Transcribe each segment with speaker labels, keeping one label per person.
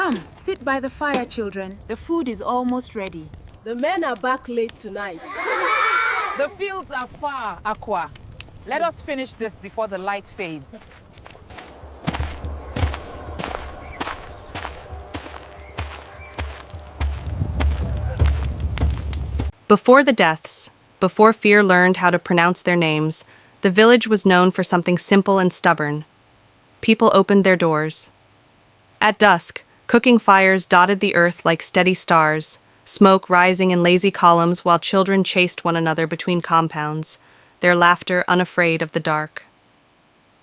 Speaker 1: Come, sit by the fire, children. The food is almost ready.
Speaker 2: The men are back late tonight.
Speaker 3: The fields are far, Aqua. Let us finish this before the light fades.
Speaker 4: Before the deaths, before fear learned how to pronounce their names, the village was known for something simple and stubborn. People opened their doors. At dusk, cooking fires dotted the earth like steady stars, smoke rising in lazy columns while children chased one another between compounds, their laughter unafraid of the dark.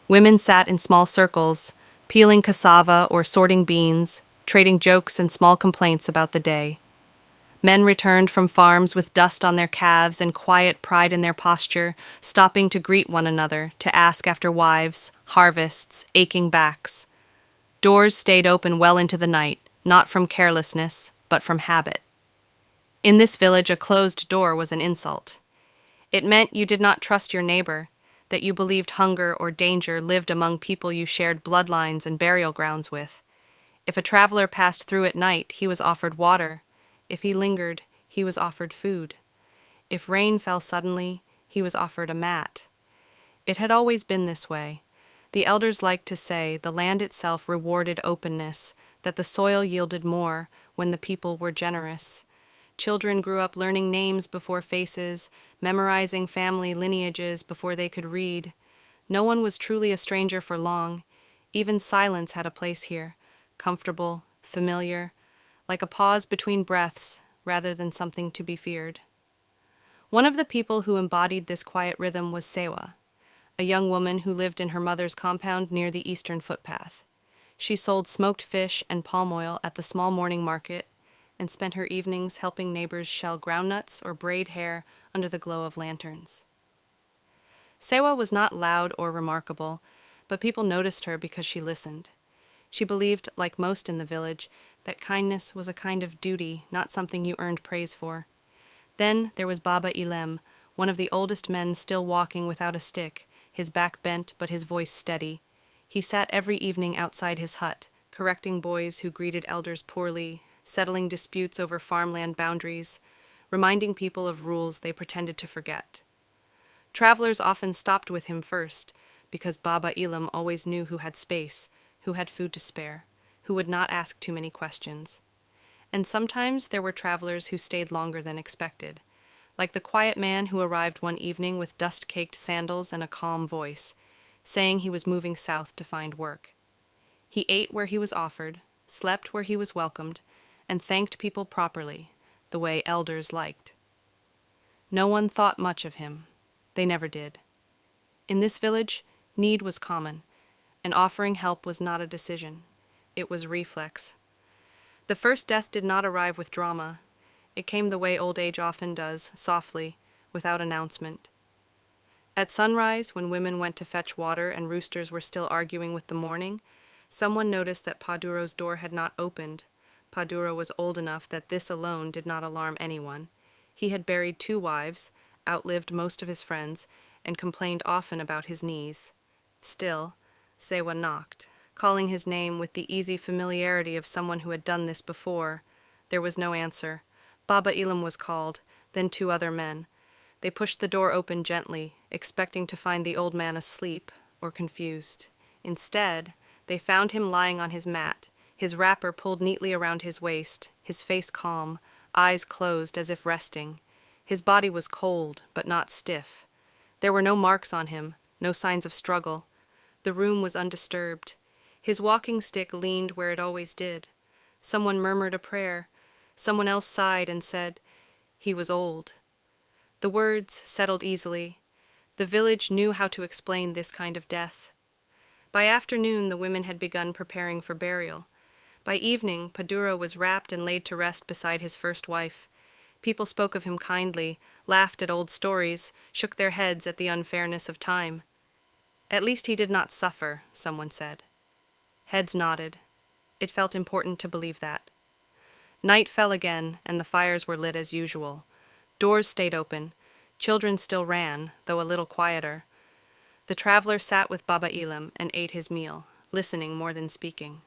Speaker 4: Women sat in small circles, peeling cassava or sorting beans, trading jokes and small complaints about the day. Men returned from farms with dust on their calves and quiet pride in their posture, stopping to greet one another, to ask after wives, harvests, aching backs. Doors stayed open well into the night, not from carelessness, but from habit. In this village, a closed door was an insult. It meant you did not trust your neighbor, that you believed hunger or danger lived among people you shared bloodlines and burial grounds with. If a traveler passed through at night, he was offered water. If he lingered, he was offered food. If rain fell suddenly, he was offered a mat. It had always been this way. The elders liked to say the land itself rewarded openness, that the soil yielded more when the people were generous. Children grew up learning names before faces, memorizing family lineages before they could read. No one was truly a stranger for long. Even silence had a place here, comfortable, familiar, like a pause between breaths rather than something to be feared. One of the people who embodied this quiet rhythm was Sewa, a young woman who lived in her mother's compound near the eastern footpath. She sold smoked fish and palm oil at the small morning market and spent her evenings helping neighbors shell groundnuts or braid hair under the glow of lanterns. Sewa was not loud or remarkable, but people noticed her because she listened. She believed, like most in the village, that kindness was a kind of duty, not something you earned praise for. Then there was Baba Ilem, one of the oldest men still walking without a stick, his back bent but his voice steady. He sat every evening outside his hut, correcting boys who greeted elders poorly, settling disputes over farmland boundaries, reminding people of rules they pretended to forget. Travelers often stopped with him first, because Baba Ilem always knew who had space, who had food to spare, who would not ask too many questions. And sometimes there were travelers who stayed longer than expected, like the quiet man who arrived one evening with dust-caked sandals and a calm voice, saying he was moving south to find work. He ate where he was offered, slept where he was welcomed, and thanked people properly, the way elders liked. No one thought much of him. They never did. In this village, need was common, and offering help was not a decision. It was reflex. The first death did not arrive with drama. It came the way old age often does, softly, without announcement. At sunrise, when women went to fetch water and roosters were still arguing with the morning, someone noticed that Paduro's door had not opened. Paduro was old enough that this alone did not alarm anyone. He had buried 2 wives, outlived most of his friends, and complained often about his knees. Still, Sewa knocked, calling his name with the easy familiarity of someone who had done this before. There was no answer. Baba Ilem was called, then 2 other men. They pushed the door open gently, expecting to find the old man asleep or confused. Instead, they found him lying on his mat, his wrapper pulled neatly around his waist, his face calm, eyes closed as if resting. His body was cold, but not stiff. There were no marks on him, no signs of struggle. The room was undisturbed. His walking stick leaned where it always did. Someone murmured a prayer. Someone else sighed and said, "He was old." The words settled easily. The village knew how to explain this kind of death. By afternoon, the women had begun preparing for burial. By evening, Paduro was wrapped and laid to rest beside his first wife. People spoke of him kindly, laughed at old stories, shook their heads at the unfairness of time. At least he did not suffer, someone said. Heads nodded. It felt important to believe that. Night fell again, and the fires were lit as usual. Doors stayed open. Children still ran, though a little quieter. The traveler sat with Baba Ilem and ate his meal, listening more than speaking.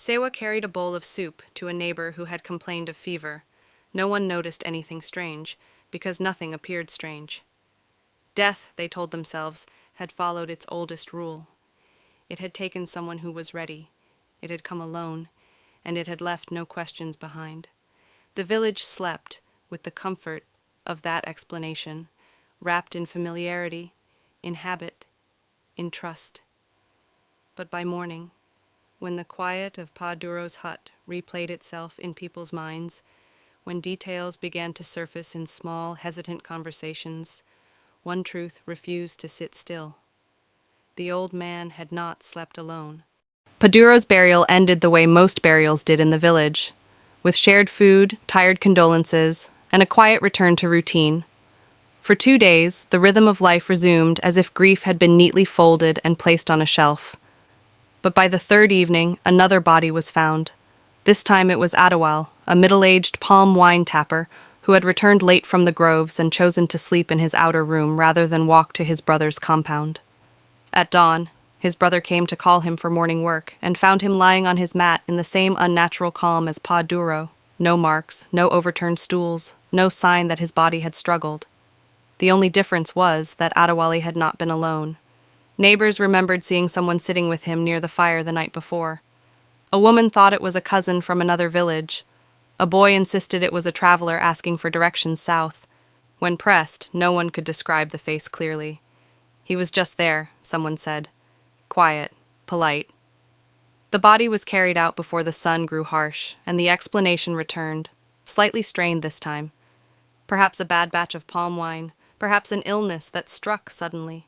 Speaker 4: Sewa carried a bowl of soup to a neighbor who had complained of fever. No one noticed anything strange, because nothing appeared strange. Death, they told themselves, had followed its oldest rule. It had taken someone who was ready. It had come alone, and it had left no questions behind. The village slept with the comfort of that explanation, wrapped in familiarity, in habit, in trust. But by morning, when the quiet of Pa Duro's hut replayed itself in people's minds, when details began to surface in small, hesitant conversations, one truth refused to sit still. The old man had not slept alone. Paduro's burial ended the way most burials did in the village, with shared food, tired condolences, and a quiet return to routine. For 2 days, the rhythm of life resumed as if grief had been neatly folded and placed on a shelf. But by the third evening, another body was found. This time it was Adewale, a middle-aged palm wine tapper, who had returned late from the groves and chosen to sleep in his outer room rather than walk to his brother's compound. At dawn, his brother came to call him for morning work and found him lying on his mat in the same unnatural calm as Pa Duro. No marks, no overturned stools, no sign that his body had struggled. The only difference was that Adewale had not been alone. Neighbors remembered seeing someone sitting with him near the fire the night before. A woman thought it was a cousin from another village. A boy insisted it was a traveler asking for directions south. When pressed, no one could describe the face clearly. He was just there, someone said. Quiet, polite. The body was carried out before the sun grew harsh, and the explanation returned, slightly strained this time. Perhaps a bad batch of palm wine, perhaps an illness that struck suddenly.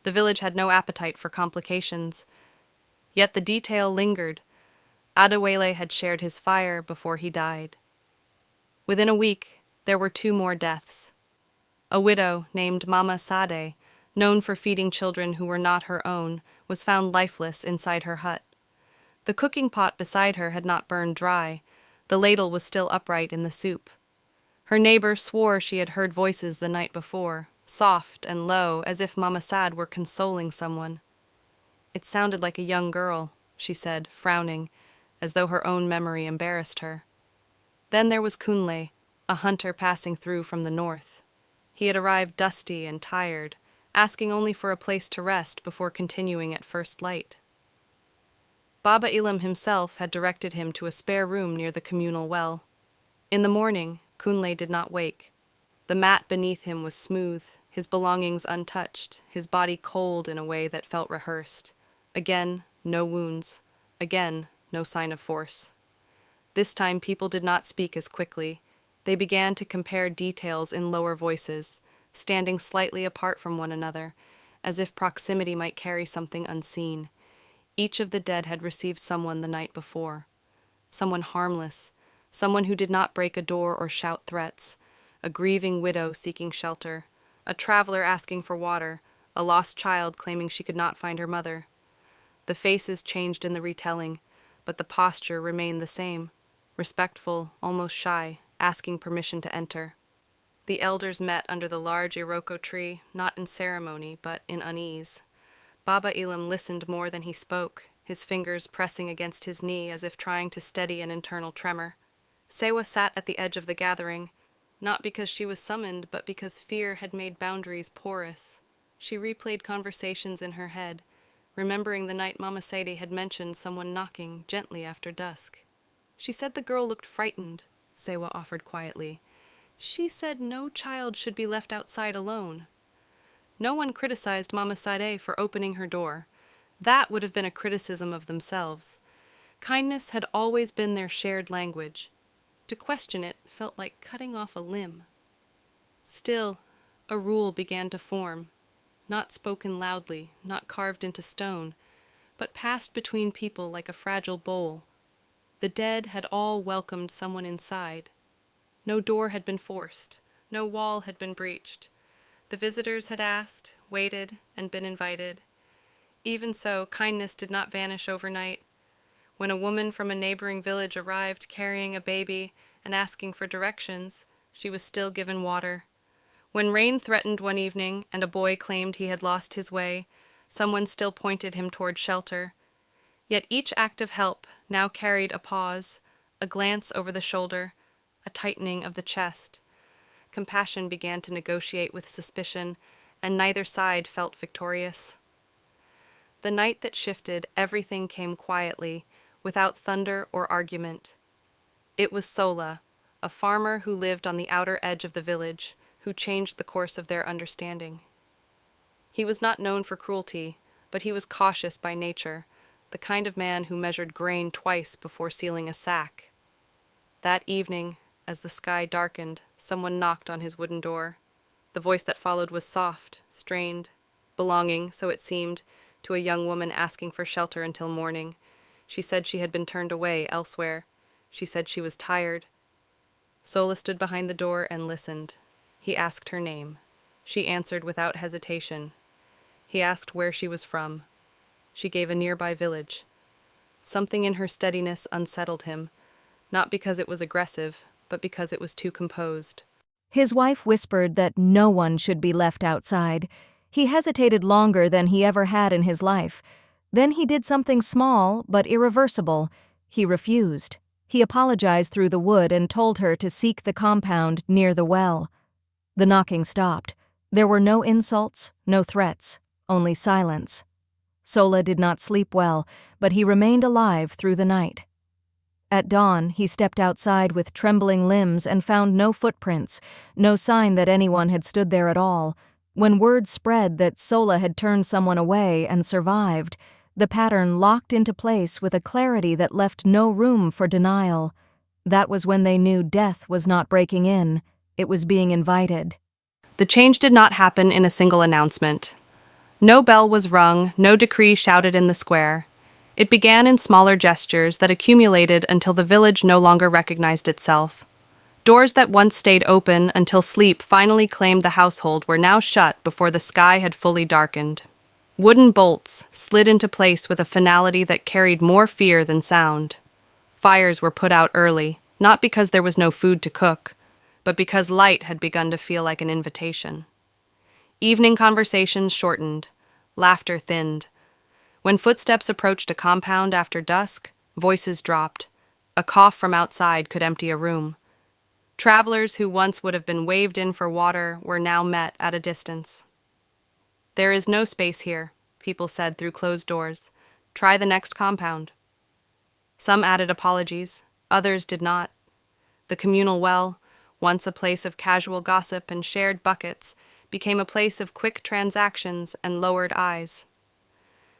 Speaker 4: The village had no appetite for complications. Yet the detail lingered. Adewale had shared his fire before he died. Within a week, there were 2 more deaths. A widow named Mama Sade, known for feeding children who were not her own, was found lifeless inside her hut. The cooking pot beside her had not burned dry. The ladle was still upright in the soup. Her neighbor swore she had heard voices the night before, soft and low, as if Mama Sad were consoling someone. It sounded like a young girl, she said, frowning, as though her own memory embarrassed her. Then there was Kunle, a hunter passing through from the north. He had arrived dusty and tired, asking only for a place to rest before continuing at first light. Baba Ilam himself had directed him to a spare room near the communal well. In the morning, Kunle did not wake. The mat beneath him was smooth, his belongings untouched, his body cold in a way that felt rehearsed. Again, no wounds. Again, no sign of force. This time people did not speak as quickly. They began to compare details in lower voices, standing slightly apart from one another, as if proximity might carry something unseen. Each of the dead had received someone the night before. Someone harmless, someone who did not break a door or shout threats, a grieving widow seeking shelter, a traveler asking for water, a lost child claiming she could not find her mother. The faces changed in the retelling, but the posture remained the same, respectful, almost shy, asking permission to enter. The elders met under the large iroko tree, not in ceremony, but in unease. Baba Ilam listened more than he spoke, his fingers pressing against his knee as if trying to steady an internal tremor. Sewa sat at the edge of the gathering, not because she was summoned, but because fear had made boundaries porous. She replayed conversations in her head, remembering the night Mama Sadie had mentioned someone knocking gently after dusk. She said the girl looked frightened, Sewa offered quietly. She said no child should be left outside alone. No one criticized Mama Sadeh for opening her door. That would have been a criticism of themselves. Kindness had always been their shared language. To question it felt like cutting off a limb. Still, a rule began to form, not spoken loudly, not carved into stone, but passed between people like a fragile bowl. The dead had all welcomed someone inside. No door had been forced, no wall had been breached. The visitors had asked, waited, and been invited. Even so, kindness did not vanish overnight. When a woman from a neighboring village arrived carrying a baby and asking for directions, she was still given water. When rain threatened one evening and a boy claimed he had lost his way, someone still pointed him toward shelter. Yet each act of help now carried a pause, a glance over the shoulder, a tightening of the chest. Compassion began to negotiate with suspicion, and neither side felt victorious. The night that shifted, everything came quietly, without thunder or argument. It was Sola, a farmer who lived on the outer edge of the village, who changed the course of their understanding. He was not known for cruelty, but he was cautious by nature, the kind of man who measured grain twice before sealing a sack. That evening, as the sky darkened, someone knocked on his wooden door. The voice that followed was soft, strained, belonging, so it seemed, to a young woman asking for shelter until morning. She said she had been turned away elsewhere. She said she was tired. Sola stood behind the door and listened. He asked her name. She answered without hesitation. He asked where she was from. She gave a nearby village. Something in her steadiness unsettled him, not because it was aggressive, but because it was too composed.
Speaker 5: His wife whispered that no one should be left outside. He hesitated longer than he ever had in his life. Then he did something small but irreversible. He refused. He apologized through the wood and told her to seek the compound near the well. The knocking stopped. There were no insults, no threats, only silence. Sola did not sleep well, but he remained alive through the night. At dawn, he stepped outside with trembling limbs and found no footprints, no sign that anyone had stood there at all. When word spread that Sola had turned someone away and survived, the pattern locked into place with a clarity that left no room for denial. That was when they knew death was not breaking in, it was being invited.
Speaker 4: The change did not happen in a single announcement. No bell was rung, no decree shouted in the square. It began in smaller gestures that accumulated until the village no longer recognized itself. Doors that once stayed open until sleep finally claimed the household were now shut before the sky had fully darkened. Wooden bolts slid into place with a finality that carried more fear than sound. Fires were put out early, not because there was no food to cook, but because light had begun to feel like an invitation. Evening conversations shortened, laughter thinned. When footsteps approached a compound after dusk, voices dropped. A cough from outside could empty a room. Travelers who once would have been waved in for water were now met at a distance. "There is no space here," people said through closed doors. "Try the next compound." Some added apologies, others did not. The communal well, once a place of casual gossip and shared buckets, became a place of quick transactions and lowered eyes.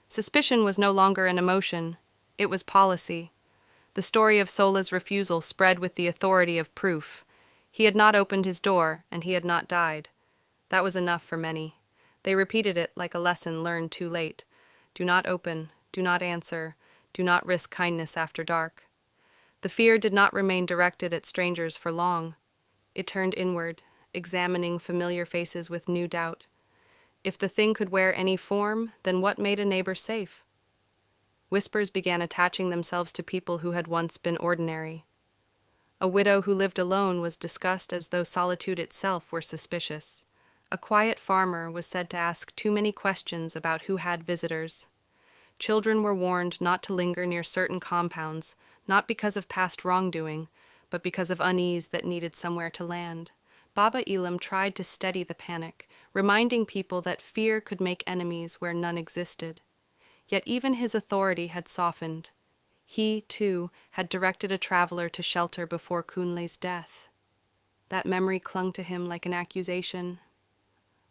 Speaker 4: Suspicion was no longer an emotion, it was policy. The story of Sola's refusal spread with the authority of proof. He had not opened his door, and he had not died. That was enough for many. They repeated it like a lesson learned too late. Do not open, do not answer, do not risk kindness after dark. The fear did not remain directed at strangers for long. It turned inward, examining familiar faces with new doubt. If the thing could wear any form, then what made a neighbor safe? Whispers began attaching themselves to people who had once been ordinary. A widow who lived alone was discussed as though solitude itself were suspicious. A quiet farmer was said to ask too many questions about who had visitors. Children were warned not to linger near certain compounds, not because of past wrongdoing, but because of unease that needed somewhere to land. Baba Elam tried to steady the panic, reminding people that fear could make enemies where none existed. Yet even his authority had softened. He, too, had directed a traveler to shelter before Kunle's death. That memory clung to him like an accusation.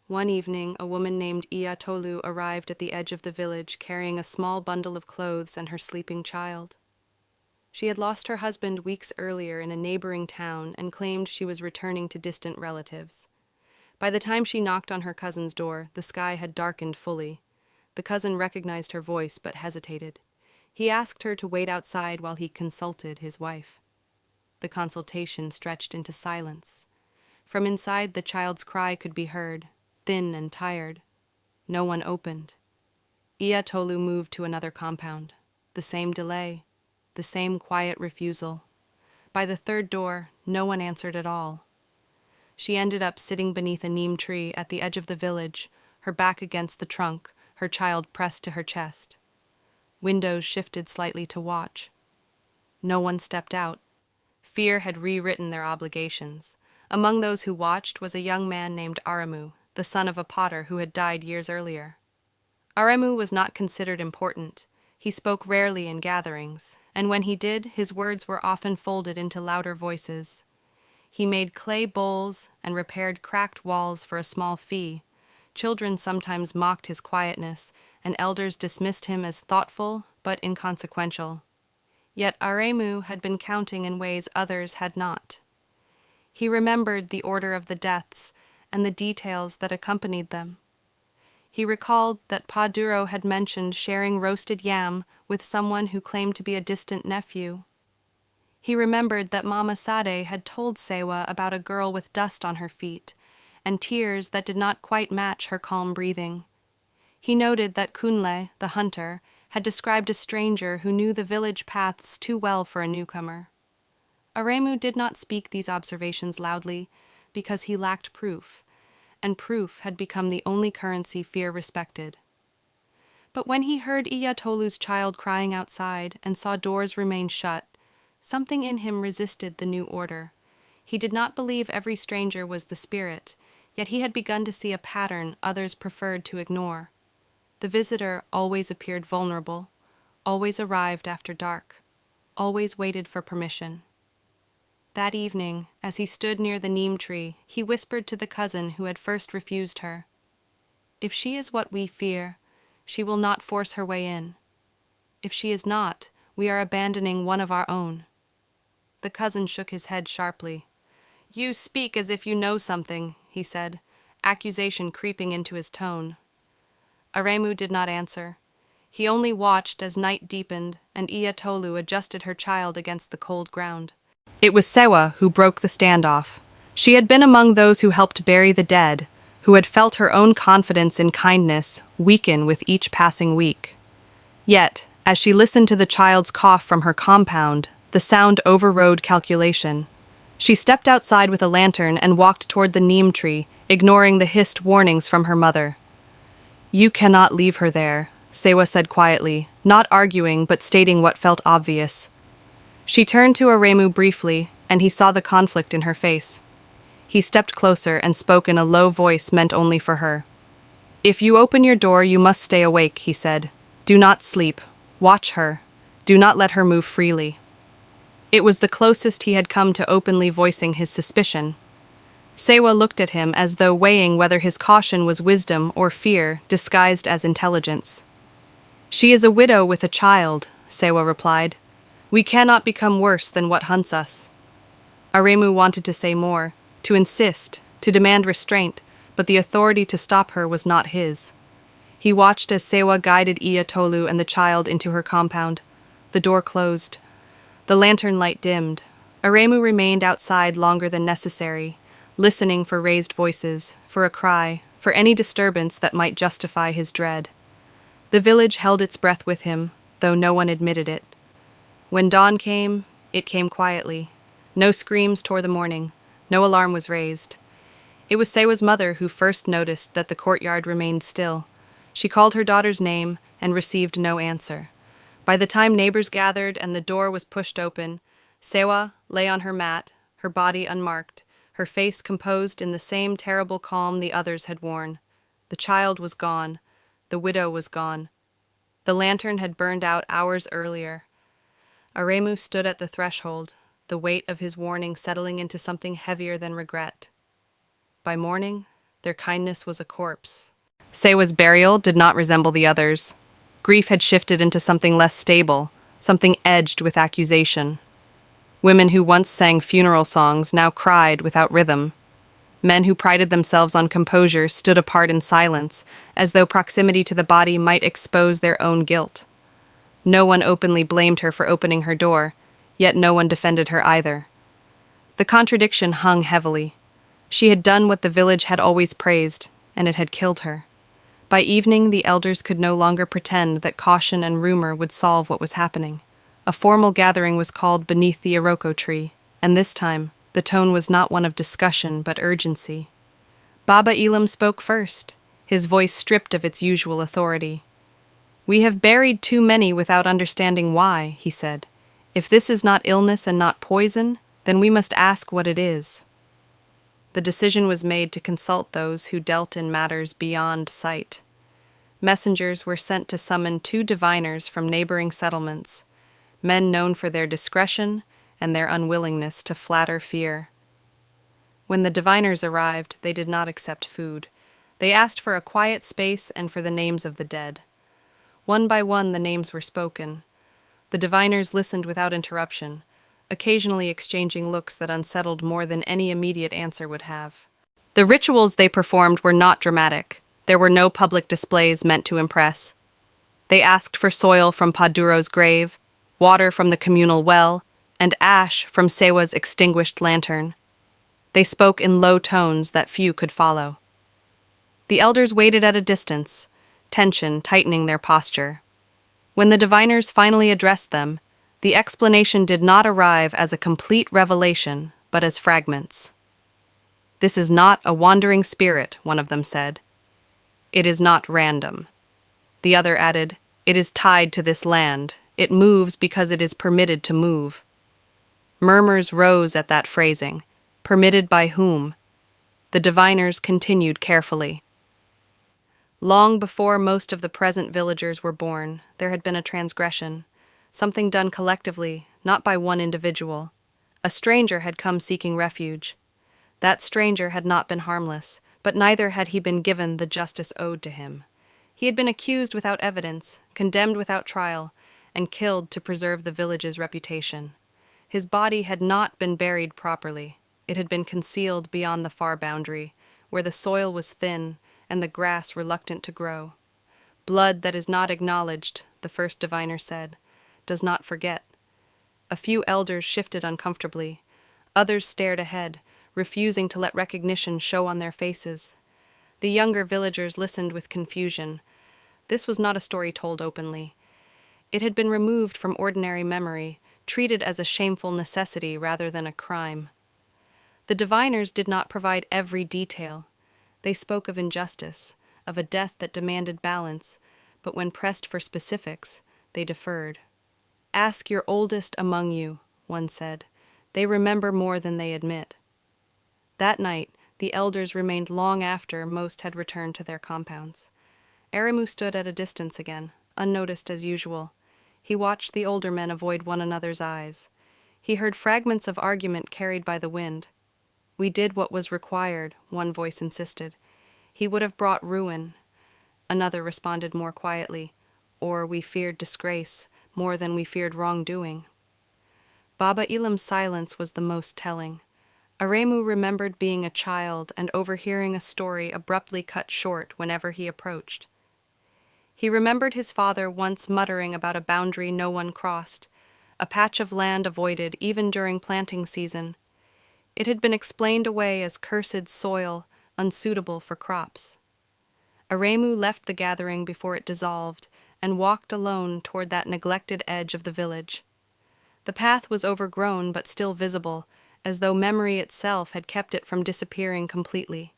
Speaker 4: One evening, a woman named Iya Tolu arrived at the edge of the village carrying a small bundle of clothes and her sleeping child. She had lost her husband weeks earlier in a neighboring town and claimed she was returning to distant relatives. By the time she knocked on her cousin's door, the sky had darkened fully. The cousin recognized her voice but hesitated. He asked her to wait outside while he consulted his wife. The consultation stretched into silence. From inside, the child's cry could be heard, thin and tired. No one opened. Iya Tolu moved to another compound. The same delay. The same quiet refusal. By the third door, no one answered at all. She ended up sitting beneath a neem tree at the edge of the village, her back against the trunk, her child pressed to her chest. Windows shifted slightly to watch. No one stepped out. Fear had rewritten their obligations. Among those who watched was a young man named Aremu, the son of a potter who had died years earlier. Aremu was not considered important. He spoke rarely in gatherings, and when he did, his words were often folded into louder voices. He made clay bowls and repaired cracked walls for a small fee. Children sometimes mocked his quietness, and elders dismissed him as thoughtful but inconsequential. Yet Aremu had been counting in ways others had not. He remembered the order of the deaths and the details that accompanied them. He recalled that Paduro had mentioned sharing roasted yam with someone who claimed to be a distant nephew. He remembered that Mama Sade had told Sewa about a girl with dust on her feet, and tears that did not quite match her calm breathing. He noted that Kunle, the hunter, had described a stranger who knew the village paths too well for a newcomer. Aremu did not speak these observations loudly because he lacked proof, and proof had become the only currency fear respected. But when he heard Iyatolu's child crying outside and saw doors remain shut, something in him resisted the new order. He did not believe every stranger was the spirit, yet he had begun to see a pattern others preferred to ignore. The visitor always appeared vulnerable, always arrived after dark, always waited for permission. That evening, as he stood near the neem tree, he whispered to the cousin who had first refused her, "If she is what we fear, she will not force her way in. If she is not, we are abandoning one of our own." The cousin shook his head sharply. "You speak as if you know something," he said, accusation creeping into his tone. Aremu did not answer. He only watched as night deepened and Iyatolu adjusted her child against the cold ground. It was Sewa who broke the standoff. She had been among those who helped bury the dead, who had felt her own confidence in kindness weaken with each passing week. Yet, as she listened to the child's cough from her compound, the sound overrode calculation. She stepped outside with a lantern and walked toward the neem tree, ignoring the hissed warnings from her mother. "You cannot leave her there," Sewa said quietly, not arguing but stating what felt obvious. She turned to Aremu briefly, and he saw the conflict in her face. He stepped closer and spoke in a low voice meant only for her. "If you open your door, you must stay awake," he said. "Do not sleep. Watch her. Do not let her move freely." It was the closest he had come to openly voicing his suspicion. Sewa looked at him as though weighing whether his caution was wisdom or fear disguised as intelligence. "She is a widow with a child," Sewa replied. "We cannot become worse than what hunts us." Aremu wanted to say more, to insist, to demand restraint, but the authority to stop her was not his. He watched as Sewa guided Iyatolu and the child into her compound. The door closed. The lantern light dimmed. Aremu remained outside longer than necessary, listening for raised voices, for a cry, for any disturbance that might justify his dread. The village held its breath with him, though no one admitted it. When dawn came, it came quietly. No screams tore the morning. No alarm was raised. It was Sewa's mother who first noticed that the courtyard remained still. She called her daughter's name and received no answer. By the time neighbors gathered and the door was pushed open, Sewa lay on her mat, her body unmarked, her face composed in the same terrible calm the others had worn. The child was gone. The widow was gone. The lantern had burned out hours earlier. Aremu stood at the threshold, the weight of his warning settling into something heavier than regret. By morning, their kindness was a corpse. Sewa's burial did not resemble the others. Grief had shifted into something less stable, something edged with accusation. Women who once sang funeral songs now cried without rhythm. Men who prided themselves on composure stood apart in silence, as though proximity to the body might expose their own guilt. No one openly blamed her for opening her door, yet no one defended her either. The contradiction hung heavily. She had done what the village had always praised, and it had killed her. By evening, the elders could no longer pretend that caution and rumor would solve what was happening. A formal gathering was called beneath the Iroko tree, and this time, the tone was not one of discussion but urgency. Baba Elam spoke first, his voice stripped of its usual authority. "We have buried too many without understanding why," he said. "If this is not illness and not poison, then we must ask what it is." The decision was made to consult those who dealt in matters beyond sight. Messengers were sent to summon 2 diviners from neighboring settlements, men known for their discretion and their unwillingness to flatter fear. When the diviners arrived, they did not accept food. They asked for a quiet space and for the names of the dead. One by one, the names were spoken. The diviners listened without interruption, occasionally exchanging looks that unsettled more than any immediate answer would have. The rituals they performed were not dramatic. There were no public displays meant to impress. They asked for soil from Paduro's grave, water from the communal well, and ash from Sewa's extinguished lantern. They spoke in low tones that few could follow. The elders waited at a distance, tension tightening their posture. When the diviners finally addressed them, the explanation did not arrive as a complete revelation, but as fragments. "This is not a wandering spirit," one of them said. "It is not random." The other added, "It is tied to this land. It moves because it is permitted to move." Murmurs rose at that phrasing. Permitted by whom? The diviners continued carefully. Long before most of the present villagers were born, there had been a transgression, something done collectively, not by one individual. A stranger had come seeking refuge. That stranger had not been harmless, but neither had he been given the justice owed to him. He had been accused without evidence, condemned without trial, and killed to preserve the village's reputation. His body had not been buried properly. It had been concealed beyond the far boundary, where the soil was thin and the grass reluctant to grow. "Blood that is not acknowledged," the first diviner said, "does not forget." A few elders shifted uncomfortably. Others stared ahead, refusing to let recognition show on their faces. The younger villagers listened with confusion. This was not a story told openly. It had been removed from ordinary memory, treated as a shameful necessity rather than a crime. The diviners did not provide every detail. They spoke of injustice, of a death that demanded balance, but when pressed for specifics, they deferred. "Ask your oldest among you," one said. "They remember more than they admit." That night, the elders remained long after most had returned to their compounds. Aramu stood at a distance again, unnoticed as usual. He watched the older men avoid one another's eyes. He heard fragments of argument carried by the wind. "We did what was required," one voice insisted. "He would have brought ruin." Another responded more quietly, "Or we feared disgrace more than we feared wrongdoing." Baba Ilam's silence was the most telling. Aremu remembered being a child and overhearing a story abruptly cut short whenever he approached. He remembered his father once muttering about a boundary no one crossed, a patch of land avoided even during planting season. It had been explained away as cursed soil, unsuitable for crops. Aremu left the gathering before it dissolved and walked alone toward that neglected edge of the village. The path was overgrown but still visible, as though memory itself had kept it from disappearing completely.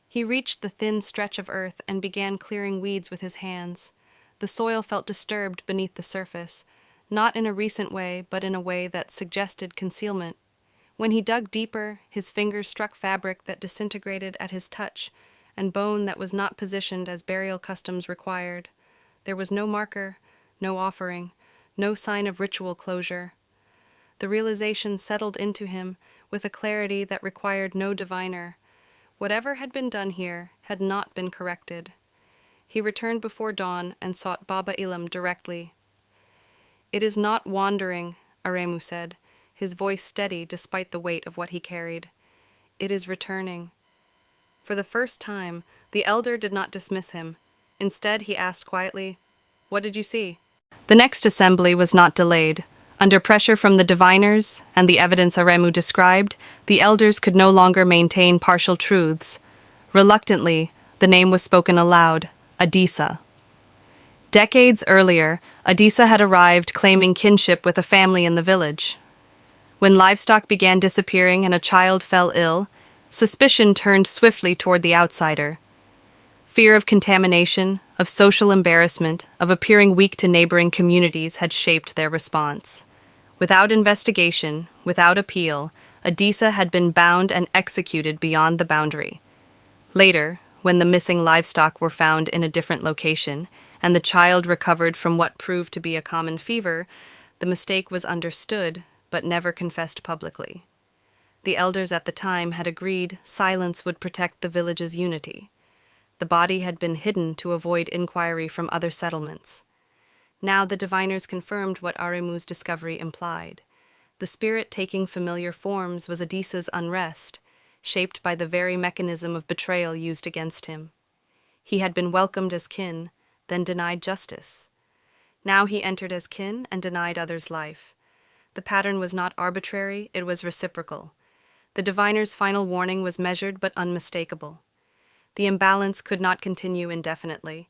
Speaker 4: He reached the thin stretch of earth and began clearing weeds with his hands. The soil felt disturbed beneath the surface, not in a recent way, but in a way that suggested concealment. When he dug deeper, his fingers struck fabric that disintegrated at his touch, and bone that was not positioned as burial customs required. There was no marker, no offering, no sign of ritual closure. The realization settled into him with a clarity that required no diviner. Whatever had been done here had not been corrected. He returned before dawn and sought Baba Ilam directly. "It is not wandering," Aremu said, his voice steady despite the weight of what he carried. "It is returning." For the first time, the elder did not dismiss him. Instead, he asked quietly, "What did you see?" The next assembly was not delayed. Under pressure from the diviners and the evidence Aremu described, the elders could no longer maintain partial truths. Reluctantly, the name was spoken aloud, Adisa. Decades earlier, Adisa had arrived claiming kinship with a family in the village. When livestock began disappearing and a child fell ill, suspicion turned swiftly toward the outsider. Fear of contamination, of social embarrassment, of appearing weak to neighboring communities had shaped their response. Without investigation, without appeal, Adisa had been bound and executed beyond the boundary. Later, when the missing livestock were found in a different location, and the child recovered from what proved to be a common fever, the mistake was understood, but never confessed publicly. The elders at the time had agreed silence would protect the village's unity. The body had been hidden to avoid inquiry from other settlements. Now the diviners confirmed what Aremu's discovery implied. The spirit taking familiar forms was Adisa's unrest, shaped by the very mechanism of betrayal used against him. He had been welcomed as kin, then denied justice. Now he entered as kin and denied others' life. The pattern was not arbitrary, it was reciprocal. The diviner's final warning was measured but unmistakable. The imbalance could not continue indefinitely.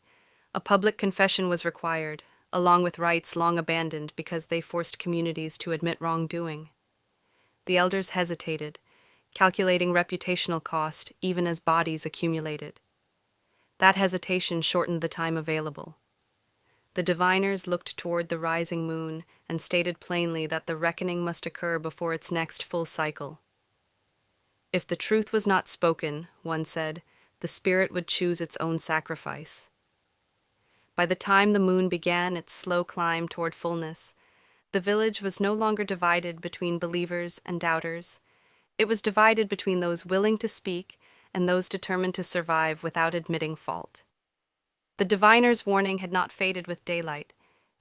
Speaker 4: A public confession was required, along with rites long abandoned because they forced communities to admit wrongdoing. The elders hesitated, calculating reputational cost even as bodies accumulated. That hesitation shortened the time available. The diviners looked toward the rising moon and stated plainly that the reckoning must occur before its next full cycle. If the truth was not spoken, one said, the spirit would choose its own sacrifice. By the time the moon began its slow climb toward fullness, the village was no longer divided between believers and doubters. It was divided between those willing to speak and those determined to survive without admitting fault. The diviner's warning had not faded with daylight.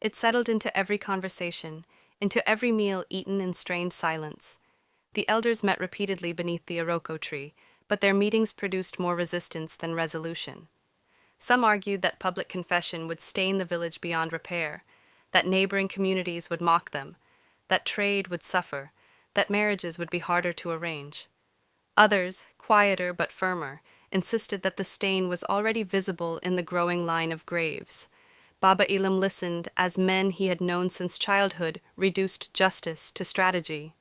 Speaker 4: It settled into every conversation, into every meal eaten in strained silence. The elders met repeatedly beneath the iroko tree, but their meetings produced more resistance than resolution. Some argued that public confession would stain the village beyond repair, that neighboring communities would mock them, that trade would suffer, that marriages would be harder to arrange. Others, quieter but firmer, insisted that the stain was already visible in the growing line of graves. Baba Ilam listened as men he had known since childhood reduced justice to strategy.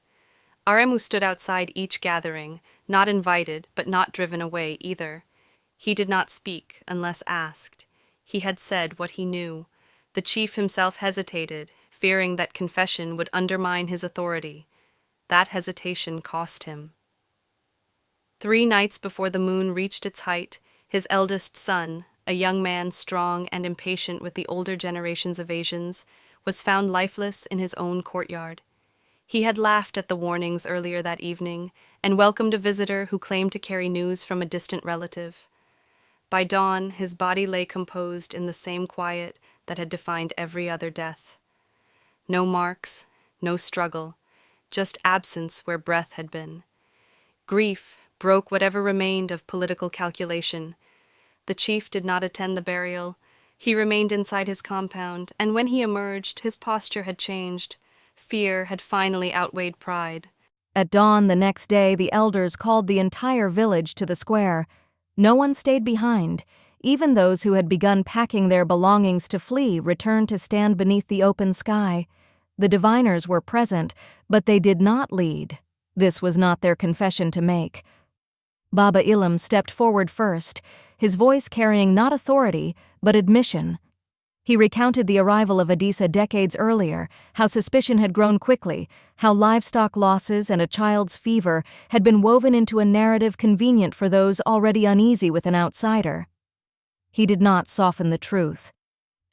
Speaker 4: Aremu stood outside each gathering, not invited but not driven away either. He did not speak unless asked. He had said what he knew. The chief himself hesitated, fearing that confession would undermine his authority. That hesitation cost him. 3 nights before the moon reached its height, his eldest son, a young man strong and impatient with the older generation's evasions, was found lifeless in his own courtyard. He had laughed at the warnings earlier that evening and welcomed a visitor who claimed to carry news from a distant relative. By dawn, his body lay composed in the same quiet that had defined every other death. No marks, no struggle, just absence where breath had been. Grief broke whatever remained of political calculation. The chief did not attend the burial. He remained inside his compound, and when he emerged, his posture had changed. Fear had finally outweighed pride.
Speaker 5: At dawn the next day, the elders called the entire village to the square. No one stayed behind. Even those who had begun packing their belongings to flee returned to stand beneath the open sky. The diviners were present, but they did not lead. This was not their confession to make. Baba Ilam stepped forward first, his voice carrying not authority, but admission. He recounted the arrival of Adisa decades earlier, how suspicion had grown quickly, how livestock losses and a child's fever had been woven into a narrative convenient for those already uneasy with an outsider. He did not soften the truth.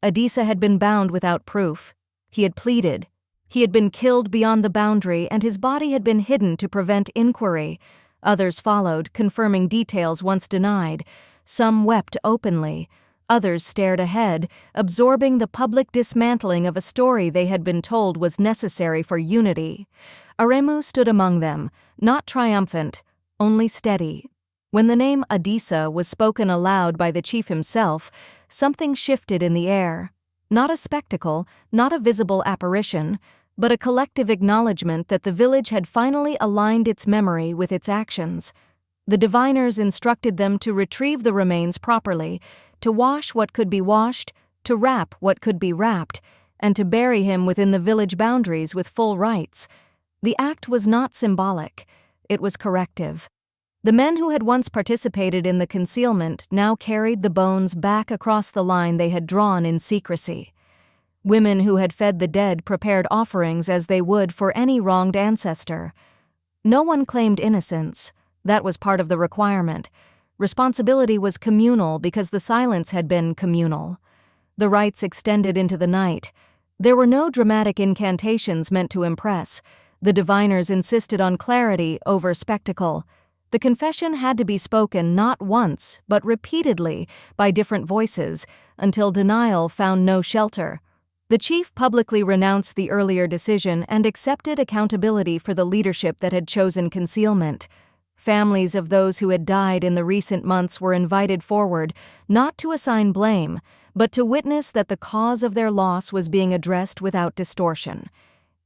Speaker 5: Adisa had been bound without proof. He had pleaded. He had been killed beyond the boundary, and his body had been hidden to prevent inquiry. Others followed, confirming details once denied. Some wept openly. Others stared ahead, absorbing the public dismantling of a story they had been told was necessary for unity. Aremu stood among them, not triumphant, only steady. When the name Adisa was spoken aloud by the chief himself, something shifted in the air. Not a spectacle, not a visible apparition, but a collective acknowledgement that the village had finally aligned its memory with its actions. The diviners instructed them to retrieve the remains properly, to wash what could be washed, to wrap what could be wrapped, and to bury him within the village boundaries with full rites. The act was not symbolic. It was corrective. The men who had once participated in the concealment now carried the bones back across the line they had drawn in secrecy. Women who had fed the dead prepared offerings as they would for any wronged ancestor. No one claimed innocence. That was part of the requirement. Responsibility was communal because the silence had been communal. The rites extended into the night. There were no dramatic incantations meant to impress. The diviners insisted on clarity over spectacle. The confession had to be spoken not once, but repeatedly, by different voices, until denial found no shelter. The chief publicly renounced the earlier decision and accepted accountability for the leadership that had chosen concealment. Families of those who had died in the recent months were invited forward, not to assign blame, but to witness that the cause of their loss was being addressed without distortion.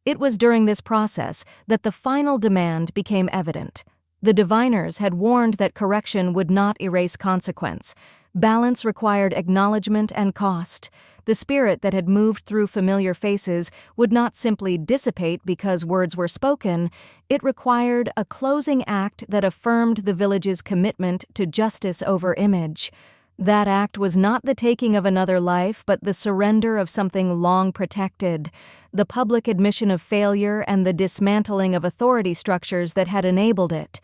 Speaker 5: It was during this process that the final demand became evident. The diviners had warned that correction would not erase consequence. Balance required acknowledgement and cost. The spirit that had moved through familiar faces would not simply dissipate because words were spoken. It required a closing act that affirmed the village's commitment to justice over image. That act was not the taking of another life, but the surrender of something long protected, the public admission of failure and the dismantling of authority structures that had enabled it.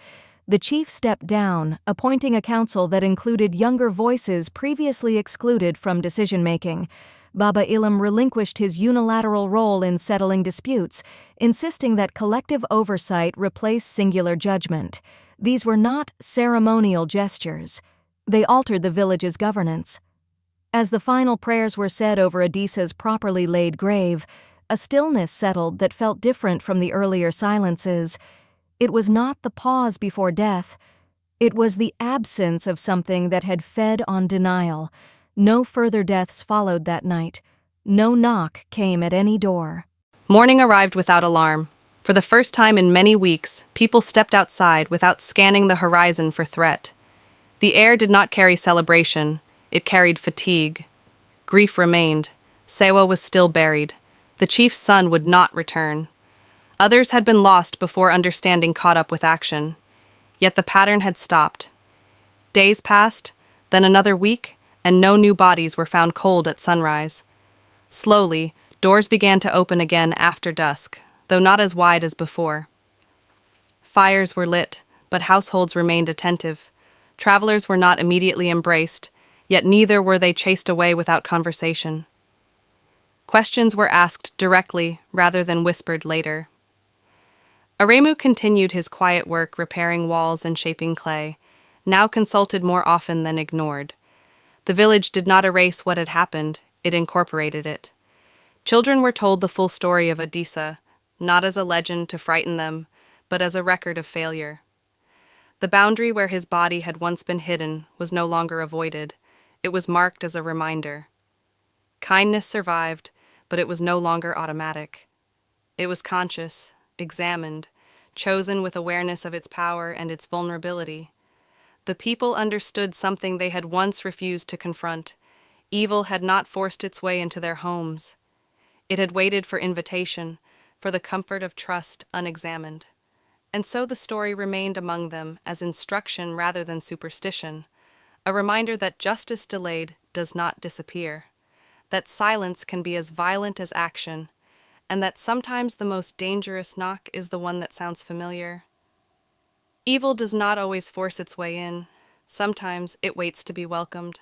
Speaker 5: The chief stepped down, appointing a council that included younger voices previously excluded from decision-making. Baba Ilam relinquished his unilateral role in settling disputes, insisting that collective oversight replace singular judgment. These were not ceremonial gestures. They altered the village's governance. As the final prayers were said over Adisa's properly laid grave, a stillness settled that felt different from the earlier silences. It was not the pause before death. It was the absence of something that had fed on denial. No further deaths followed that night. No knock came at any door.
Speaker 4: Morning arrived without alarm. For the first time in many weeks, people stepped outside without scanning the horizon for threat. The air did not carry celebration, it carried fatigue. Grief remained. Sewa was still buried. The chief's son would not return. Others had been lost before understanding caught up with action. Yet the pattern had stopped. Days passed, then another week, and no new bodies were found cold at sunrise. Slowly, doors began to open again after dusk, though not as wide as before. Fires were lit, but households remained attentive. Travelers were not immediately embraced, yet neither were they chased away without conversation. Questions were asked directly rather than whispered later. Aremu continued his quiet work repairing walls and shaping clay, now consulted more often than ignored. The village did not erase what had happened, it incorporated it. Children were told the full story of Adisa, not as a legend to frighten them, but as a record of failure. The boundary where his body had once been hidden was no longer avoided. It was marked as a reminder. Kindness survived, but it was no longer automatic. It was conscious, examined, chosen with awareness of its power and its vulnerability. The people understood something they had once refused to confront. Evil had not forced its way into their homes. It had waited for invitation, for the comfort of trust unexamined. And so the story remained among them as instruction rather than superstition, a reminder that justice delayed does not disappear, that silence can be as violent as action, and that sometimes the most dangerous knock is the one that sounds familiar. Evil does not always force its way in. Sometimes it waits to be welcomed.